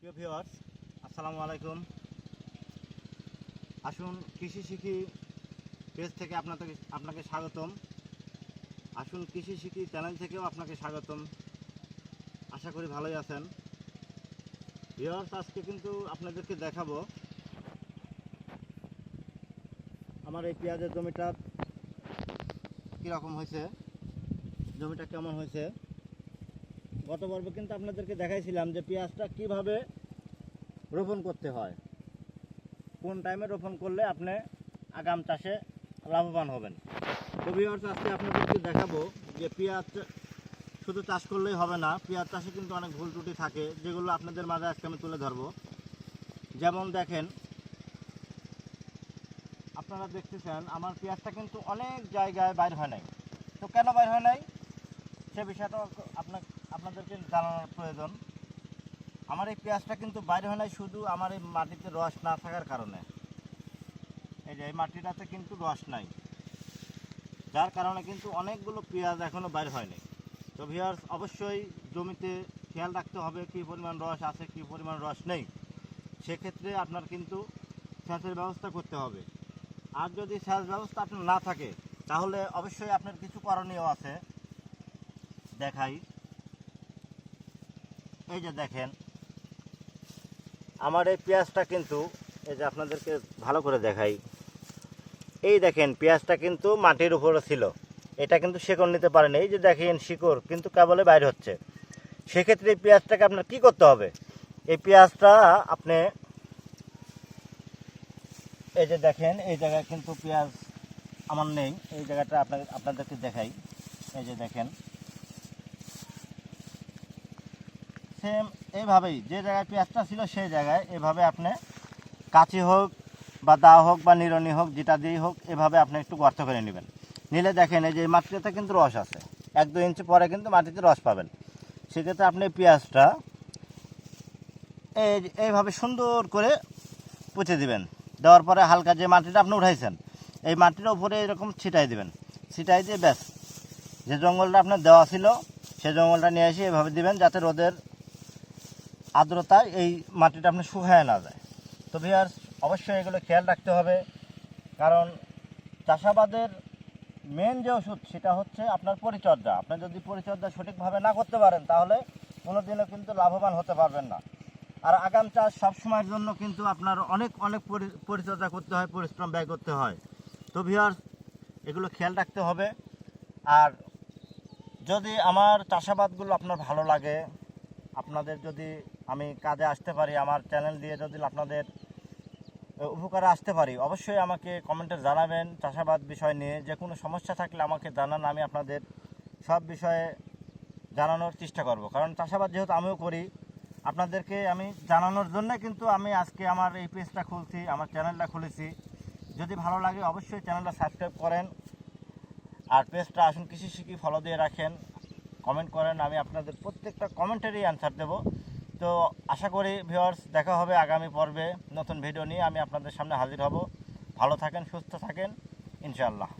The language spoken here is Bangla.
প্রিয় ভিউয়ার্স, আসসালামু আলাইকুম। আসুন কৃষি শিখি পেজ থেকে আপনাকে স্বাগতম। আসুন কৃষি শিখি চ্যানেল থেকেও আপনাকে স্বাগতম। আশা করি ভালোই আছেন। ভিউয়ার্স, আজকে কিন্তু আপনাদেরকে দেখাবো আমার এই পেঁয়াজের জমিটা কীরকম হয়েছে, জমিটা কেমন হয়েছে। গত পর্বে কিন্তু আপনাদেরকে দেখাইছিলাম যে পেঁয়াজটা কিভাবে রোপণ করতে হয়, কোন টাইমে রোপণ করলে আপনি আগাম চাষে লাভবান হবেন। তো ভিউয়ার্স, আজকে আপনাদেরকে দেখাবো যে পেঁয়াজ শুধু চাষ করলেই হবে না, পেঁয়াজ চাষে কিন্তু অনেক ভুল ত্রুটি থাকে, যেগুলো আপনাদের মাঝে আজকে আমি তুলে ধরবো। যেমন দেখেন, আপনারা দেখতেছেন আমার পেঁয়াজটা কিন্তু অনেক জায়গায় বাইর হয় নাই। তো কেন বাইর হয় নাই সে বিষয়টা আপনাদেরকে জানানোর প্রয়োজন। আমার এই পেঁয়াজটা কিন্তু বাইরে হয় নাই শুধু আমার এই মাটিতে রস না থাকার কারণে। এই যে এই মাটিটাতে কিন্তু রস নাই, যার কারণে কিন্তু অনেকগুলো পেঁয়াজ এখনও বাইর হয়নি। তো ভিউয়ার্স, অবশ্যই জমিতে খেয়াল রাখতে হবে কী পরিমাণ রস আছে, কী পরিমাণ রস নেই। সেক্ষেত্রে আপনার কিন্তু সেচের ব্যবস্থা করতে হবে। আর যদি সেচ ব্যবস্থা আপনার না থাকে তাহলে অবশ্যই আপনার কিছু করণীয় আছে। দেখাই, এই যে দেখেন আমার এই পেঁয়াজটা কিন্তু, এই যে আপনাদেরকে ভালো করে দেখাই, এই দেখেন পেঁয়াজটা কিন্তু মাটির উপরে ছিল, এটা কিন্তু শিকড় নিতে পারেনি। এই যে দেখেন শিকড় কিন্তু কেবলে বাইরে হচ্ছে। সেক্ষেত্রে এই পেঁয়াজটাকে আপনার কী করতে হবে, এই পেঁয়াজটা আপনি এই যে দেখেন এই জায়গায় কিন্তু পেঁয়াজ আমার নেই, এই জায়গাটা আপনাদেরকে দেখাই। এই যে দেখেন সেম এইভাবেই যে জায়গায় পেঁয়াজটা ছিল সেই জায়গায় এভাবে আপনি কাঁচি হোক বা দা হোক বা নিড়নি হোক, যেটা দিয়েই হোক, এভাবে আপনি একটু গর্ত করে নেবেন। নিলে দেখেন এই যে মাটিতে কিন্তু রস আছে, 1-2 ইঞ্চি পরে কিন্তু মাটিতে রস পাবেন। সেক্ষেত্রে আপনি পেঁয়াজটা এইভাবে সুন্দর করে পুঁতে দিবেন। দেওয়ার পরে হালকা যে মাটিটা আপনি উঠাইছেন এই মাটির উপরে এরকম ছিটাই দিবেন। ছিটাই দিয়ে ব্যাস, যে জঙ্গলটা আপনার দেওয়া ছিল সেই জঙ্গলটা নিয়ে এসে এভাবে দিবেন, যাতে রোদের আর্দ্রতায় এই মাটিটা আপনি শুকায় না যায়। তো ভিউয়ার্স, অবশ্যই এগুলো খেয়াল রাখতে হবে, কারণ চাষাবাদের মেন যে ওষুধ সেটা হচ্ছে আপনার পরিচর্যা। আপনি যদি পরিচর্যা সঠিকভাবে না করতে পারেন তাহলে কোনোদিনও কিন্তু লাভবান হতে পারবেন না। আর আগাম চাষ সবসময়ের জন্য কিন্তু আপনার অনেক পরিচর্যা করতে হয়, পরিশ্রম ব্যয় করতে হয়। তো ভিউয়ার্স, এগুলো খেয়াল রাখতে হবে। আর যদি আমার চাষাবাদগুলো আপনার ভালো লাগে, আপনাদের যদি আমি কাজে আসতে পারি, আমার চ্যানেল দিয়ে যদি আপনাদের উপকারে আসতে পারি, অবশ্যই আমাকে কমেন্টে জানাবেন। চাষাবাদ বিষয় নিয়ে যে কোনো সমস্যা থাকলে আমাকে জানান, আমি আপনাদের সব বিষয়ে জানানোর চেষ্টা করব। কারণ চাষাবাদ যেহেতু আমিও করি, আপনাদেরকে আমি জানানোর জন্য কিন্তু আমি আজকে আমার এই পেজটা খুলছি, আমার চ্যানেলটা খুলেছি। যদি ভালো লাগে অবশ্যই চ্যানেলটা সাবস্ক্রাইব করেন, আর পেজটা আসুন কৃষি শিখি ফলো দিয়ে রাখেন, কমেন্ট করেন, আমি আপনাদের প্রত্যেকটা কমেন্টেরই অ্যান্সার দেব। তো আশা করি ভিউয়ার্স, দেখা হবে আগামী পর্বে নতুন ভিডিও নিয়ে আমি আপনাদের সামনে হাজির হব। ভালো থাকেন, সুস্থ থাকেন, ইনশাআল্লাহ।